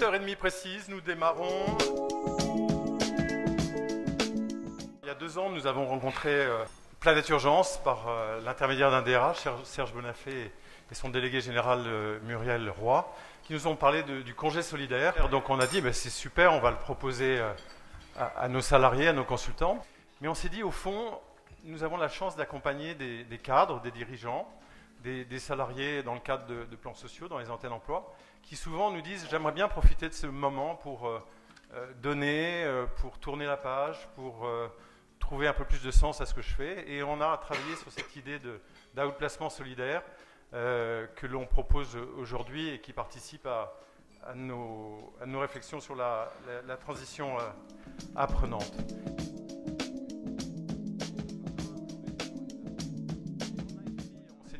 8h30 précise, nous démarrons. Il y a 2 ans, nous avons rencontré Planète Urgence par l'intermédiaire d'un DRH, Serge Bonafé, et son délégué général Muriel Roy, qui nous ont parlé du congé solidaire. Donc on a dit, c'est super, on va le proposer à nos salariés, à nos consultants. Mais on s'est dit, au fond, nous avons la chance d'accompagner des cadres, des dirigeants, des salariés dans le cadre de plans sociaux, dans les antennes emploi, qui souvent nous disent « j'aimerais bien profiter de ce moment pour donner, pour tourner la page, pour trouver un peu plus de sens à ce que je fais ». Et on a travaillé sur cette idée d'outplacement solidaire que l'on propose aujourd'hui et qui participe à nos réflexions sur la transition apprenante.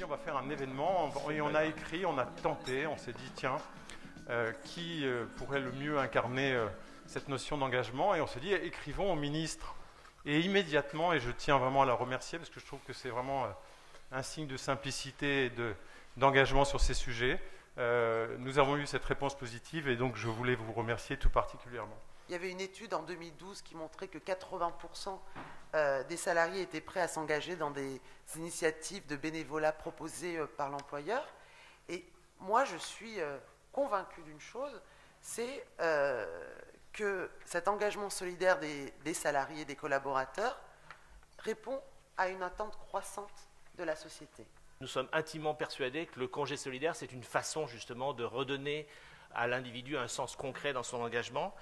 On va faire un événement et on a écrit, on a tenté, on s'est dit tiens, qui pourrait le mieux incarner cette notion d'engagement, et on s'est dit écrivons au ministre. Et immédiatement, et je tiens vraiment à la remercier parce que je trouve que c'est vraiment un signe de simplicité et d'engagement sur ces sujets, nous avons eu cette réponse positive et donc je voulais vous remercier tout particulièrement. Il y avait une étude en 2012 qui montrait que 80% des salariés étaient prêts à s'engager dans des initiatives de bénévolat proposées par l'employeur. Et moi, je suis convaincue d'une chose, c'est que cet engagement solidaire des salariés, des collaborateurs, répond à une attente croissante de la société. Nous sommes intimement persuadés que le congé solidaire, c'est une façon justement de redonner à l'individu un sens concret dans son engagement.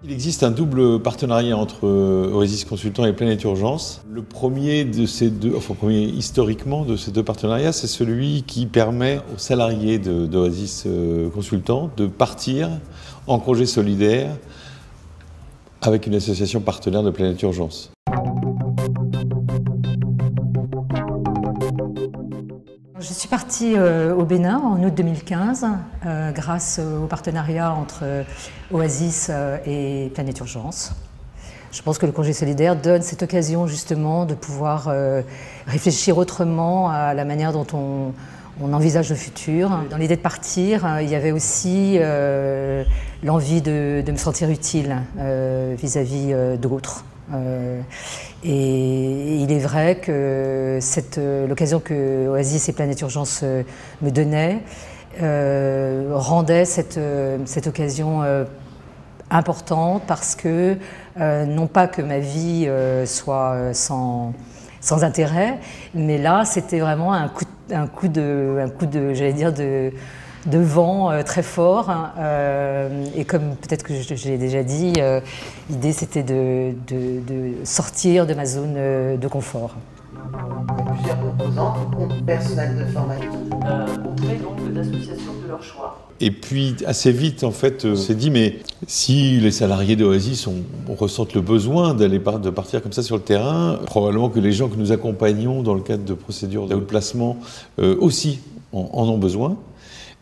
Il existe un double partenariat entre Oasis Consultant et Planète Urgence. Le premier de ces deux, premier historiquement de ces deux partenariats, c'est celui qui permet aux salariés d'Oasis Consultant de partir en congé solidaire avec une association partenaire de Planète Urgence. Je suis partie au Bénin en août 2015 grâce au partenariat entre Oasis et Planète Urgence. Je pense que le congé solidaire donne cette occasion justement de pouvoir réfléchir autrement à la manière dont on envisage le futur. Dans l'idée de partir, il y avait aussi l'envie de me sentir utile vis-à-vis d'autres. Et il est vrai que l'occasion que Oasis et Planète Urgence me donnaient rendait cette occasion importante parce que non pas que ma vie soit sans intérêt, mais là c'était vraiment un coup de j'allais dire de vent très fort, et comme peut-être que je l'ai déjà dit, l'idée c'était de sortir de ma zone de confort. Plusieurs composants, compte personnel de formation. Auprès donc d'associations de leur choix. Et puis assez vite en fait, on s'est dit mais si les salariés d'Oasis ressentent le besoin de partir comme ça sur le terrain, probablement que les gens que nous accompagnons dans le cadre de procédures d'outplacement aussi en ont besoin.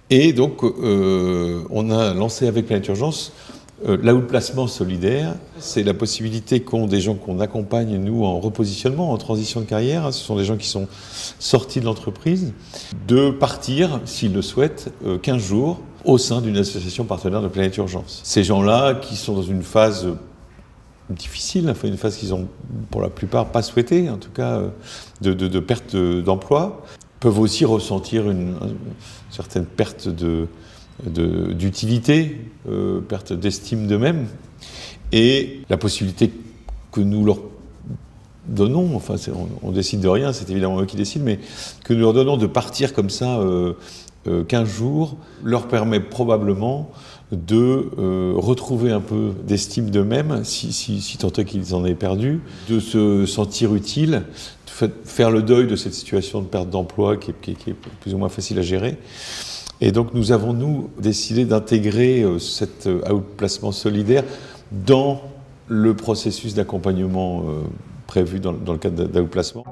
Et donc, on a lancé avec Planète Urgence l'outplacement solidaire. C'est la possibilité qu'ont des gens qu'on accompagne, nous, en repositionnement, en transition de carrière. Ce sont des gens qui sont sortis de l'entreprise, de partir, s'ils le souhaitent, 15 jours au sein d'une association partenaire de Planète Urgence. Ces gens-là, qui sont dans une phase difficile, enfin une phase qu'ils ont pour la plupart pas souhaitée, en tout cas de perte d'emploi, peuvent aussi ressentir une certaine perte d'utilité, perte d'estime d'eux-mêmes, et la possibilité que nous leur donnons, enfin on décide de rien, c'est évidemment eux qui décident, mais que nous leur donnons de partir comme ça 15 jours, leur permet probablement de retrouver un peu d'estime d'eux-mêmes, si tant est qu'ils en aient perdu, de se sentir utile, faire le deuil de cette situation de perte d'emploi qui est plus ou moins facile à gérer. Et donc nous avons, nous, décidé d'intégrer cet outplacement solidaire dans le processus d'accompagnement prévu dans le cadre d'outplacement.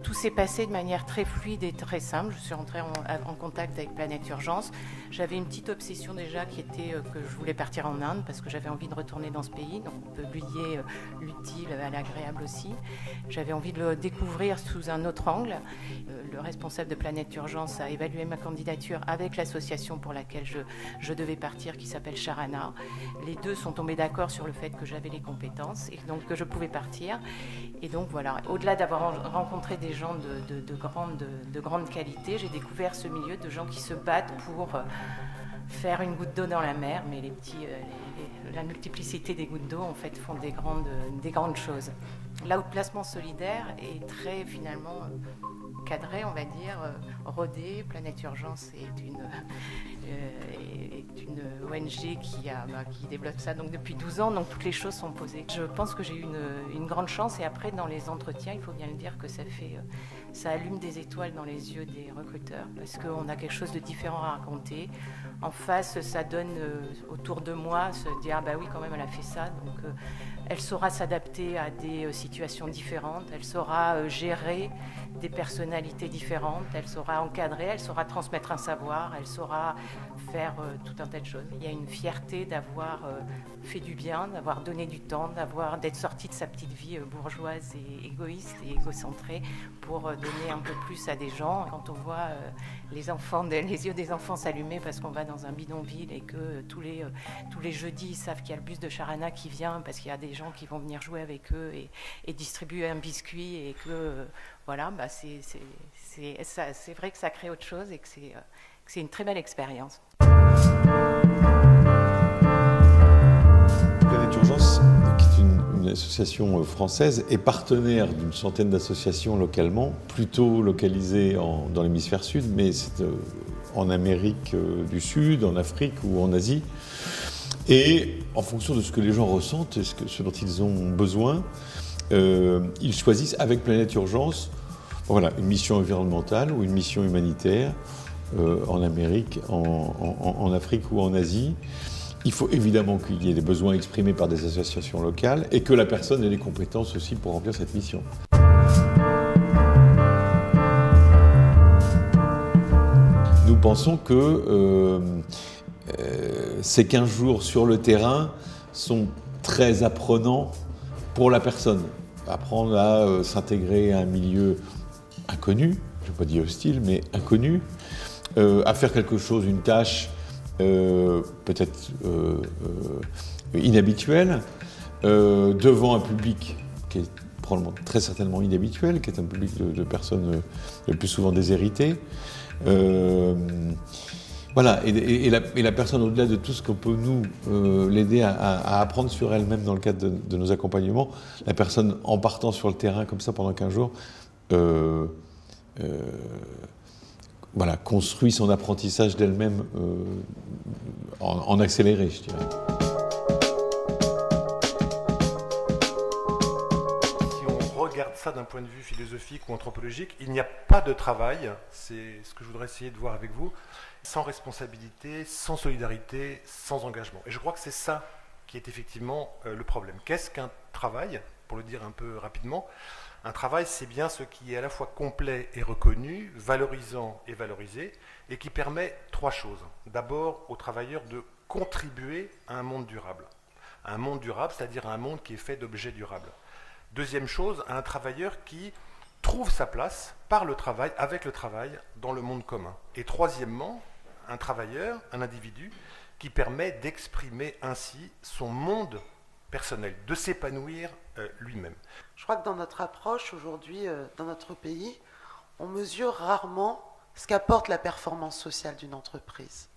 Tous s'est passé de manière très fluide et très simple. Je suis rentrée en contact avec Planète Urgence. J'avais une petite obsession déjà qui était que je voulais partir en Inde parce que j'avais envie de retourner dans ce pays. Donc on peut lier l'utile à l'agréable aussi. J'avais envie de le découvrir sous un autre angle. Le responsable de Planète Urgence a évalué ma candidature avec l'association pour laquelle je devais partir, qui s'appelle Sharana. Les deux sont tombés d'accord sur le fait que j'avais les compétences et donc que je pouvais partir. Et donc voilà, au-delà d'avoir rencontré des gens de grande qualité, j'ai découvert ce milieu de gens qui se battent pour faire une goutte d'eau dans la mer, mais la multiplicité des gouttes d'eau en fait font des grandes choses. L'outplacement solidaire est très finalement cadré, on va dire, rodé. Planète Urgence est une ONG qui développe ça donc depuis 12 ans, donc toutes les choses sont posées. Je pense que j'ai eu une grande chance et après dans les entretiens, il faut bien le dire que ça allume des étoiles dans les yeux des recruteurs parce qu'on a quelque chose de différent à raconter. En face, ça donne autour de moi se dire ah bah oui quand même elle a fait ça, donc elle saura s'adapter à des situations différentes, elle saura gérer des personnalités différentes, elle saura encadrer, elle saura transmettre un savoir, elle saura faire tout un tas de choses. Il y a une fierté d'avoir fait du bien, d'avoir donné du temps, d'être sorti de sa petite vie bourgeoise et égoïste et égocentrée pour donner un peu plus à des gens. Quand on voit les yeux des enfants s'allumer parce qu'on va dans un bidonville et que tous les jeudis ils savent qu'il y a le bus de Sharana qui vient parce qu'il y a des gens qui vont venir jouer avec eux et distribuer un biscuit et que voilà, bah c'est vrai que ça crée autre chose et que c'est une très belle expérience. Planète Urgence, qui est une association française, est partenaire d'une centaine d'associations localement, plutôt localisées dans l'hémisphère sud, mais c'est en Amérique du Sud, en Afrique ou en Asie. Et en fonction de ce que les gens ressentent et ce dont ils ont besoin, ils choisissent avec Planète Urgence une mission environnementale ou une mission humanitaire en Amérique, en Afrique ou en Asie. Il faut évidemment qu'il y ait des besoins exprimés par des associations locales et que la personne ait les compétences aussi pour remplir cette mission. Nous pensons que ces 15 jours sur le terrain sont très apprenants pour la personne. Apprendre à s'intégrer à un milieu inconnu, je ne vais pas dire hostile, mais inconnu, à faire quelque chose, une tâche peut-être inhabituelle, devant un public qui est probablement très certainement inhabituel, qui est un public de personnes le plus souvent déshéritées. Voilà, et la personne, au-delà de tout ce qu'on peut nous l'aider à apprendre sur elle-même dans le cadre de nos accompagnements, la personne en partant sur le terrain comme ça pendant 15 jours, construit son apprentissage d'elle-même en accéléré, je dirais. Si on regarde ça d'un point de vue philosophique ou anthropologique, il n'y a pas de travail, c'est ce que je voudrais essayer de voir avec vous, sans responsabilité, sans solidarité, sans engagement. Et je crois que c'est ça qui est effectivement le problème. Qu'est-ce qu'un travail? Pour le dire un peu rapidement, un travail, c'est bien ce qui est à la fois complet et reconnu, valorisant et valorisé, et qui permet trois choses. D'abord, aux travailleurs de contribuer à un monde durable. Un monde durable, c'est-à-dire un monde qui est fait d'objets durables. Deuxième chose, à un travailleur qui trouve sa place par le travail, avec le travail, dans le monde commun. Et troisièmement, un travailleur, un individu, qui permet d'exprimer ainsi son monde personnel, de s'épanouir lui-même. Je crois que dans notre approche aujourd'hui, dans notre pays, on mesure rarement ce qu'apporte la performance sociale d'une entreprise.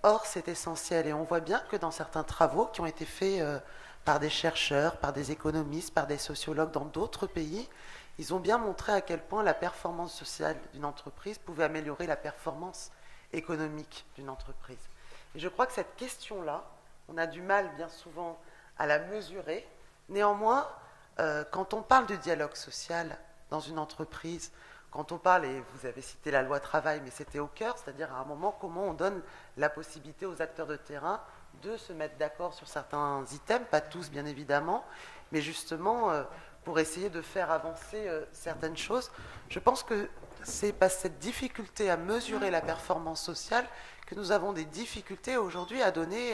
Or, c'est essentiel et on voit bien que dans certains travaux qui ont été faits par des chercheurs, par des économistes, par des sociologues dans d'autres pays, ils ont bien montré à quel point la performance sociale d'une entreprise pouvait améliorer la performance économique d'une entreprise. Et je crois que cette question-là, on a du mal bien souvent à la mesurer. Néanmoins, quand on parle de dialogue social dans une entreprise, quand on parle, et vous avez cité la loi travail, mais c'était au cœur, c'est-à-dire à un moment, comment on donne la possibilité aux acteurs de terrain de se mettre d'accord sur certains items, pas tous bien évidemment, mais justement pour essayer de faire avancer certaines choses. Je pense que c'est pas cette difficulté à mesurer la performance sociale que nous avons des difficultés aujourd'hui à donner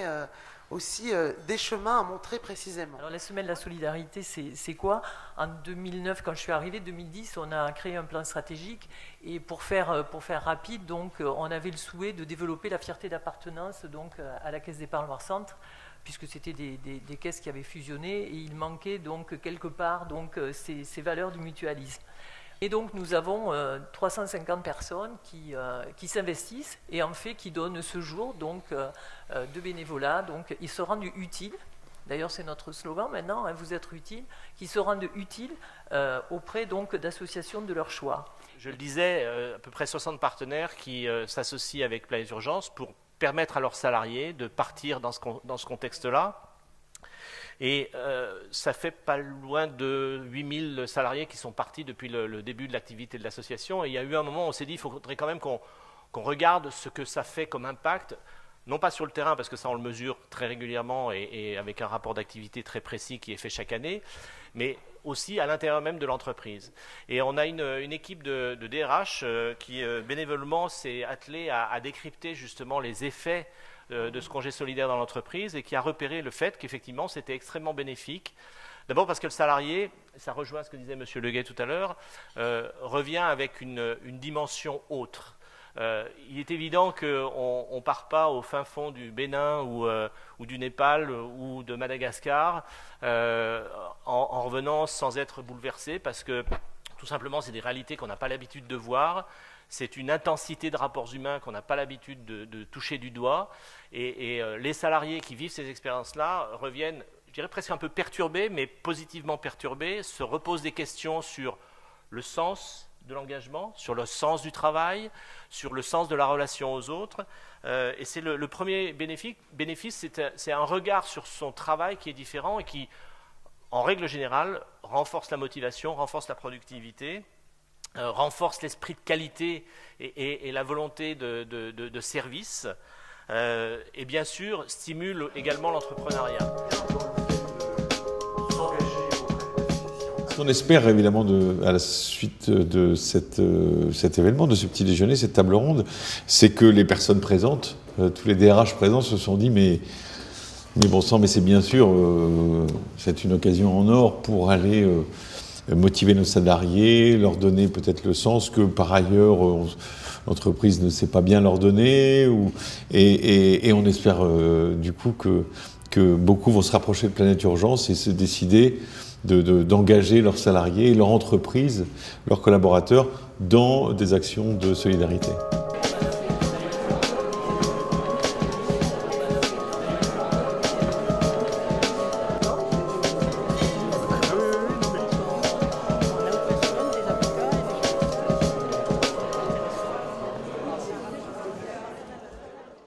aussi des chemins à montrer précisément. Alors la semaine de la solidarité, c'est quoi? En 2009, quand je suis arrivée, 2010, on a créé un plan stratégique et pour faire rapide, donc, on avait le souhait de développer la fierté d'appartenance donc, à la Caisse d'épargne Loire-Centre, puisque c'était des caisses qui avaient fusionné et il manquait donc quelque part donc, ces valeurs du mutualisme. Et donc nous avons 350 personnes qui s'investissent et en fait qui donnent ce jour donc, de bénévolat. Donc ils se rendent utiles, d'ailleurs c'est notre slogan maintenant, hein, vous êtes utiles, qui se rendent utiles auprès donc d'associations de leur choix. Je le disais, à peu près 60 partenaires qui s'associent avec Planète Urgence pour permettre à leurs salariés de partir dans ce contexte-là. Et ça fait pas loin de 8000 salariés qui sont partis depuis le début de l'activité de l'association. Et il y a eu un moment où on s'est dit qu'il faudrait quand même qu'on regarde ce que ça fait comme impact, non pas sur le terrain, parce que ça on le mesure très régulièrement et avec un rapport d'activité très précis qui est fait chaque année, mais aussi à l'intérieur même de l'entreprise. Et on a une équipe de DRH qui bénévolement s'est attelée à décrypter justement les effets de ce congé solidaire dans l'entreprise et qui a repéré le fait qu'effectivement c'était extrêmement bénéfique. D'abord parce que le salarié, ça rejoint ce que disait M. Leguet tout à l'heure, revient avec une dimension autre. Il est évident qu'on ne part pas au fin fond du Bénin ou du Népal ou de Madagascar en revenant sans être bouleversé parce que tout simplement c'est des réalités qu'on n'a pas l'habitude de voir. C'est une intensité de rapports humains qu'on n'a pas l'habitude de toucher du doigt. Et les salariés qui vivent ces expériences-là reviennent, je dirais presque un peu perturbés, mais positivement perturbés, se reposent des questions sur le sens de l'engagement, sur le sens du travail, sur le sens de la relation aux autres. Et c'est le premier bénéfice, c'est un regard sur son travail qui est différent et qui, en règle générale, renforce la motivation, renforce la productivité, renforce l'esprit de qualité et la volonté de service, et bien sûr stimule également l'entrepreneuriat. Ce qu'on espère évidemment à la suite de cet événement, de ce petit déjeuner, cette table ronde, c'est que les personnes présentes, tous les DRH présents se sont dit mais bon sang, mais c'est bien sûr, c'est une occasion en or pour aller motiver nos salariés, leur donner peut-être le sens que par ailleurs l'entreprise ne sait pas bien leur donner, et on espère du coup que beaucoup vont se rapprocher de Planète Urgence et se décider d'engager leurs salariés, leur entreprise, leurs collaborateurs dans des actions de solidarité.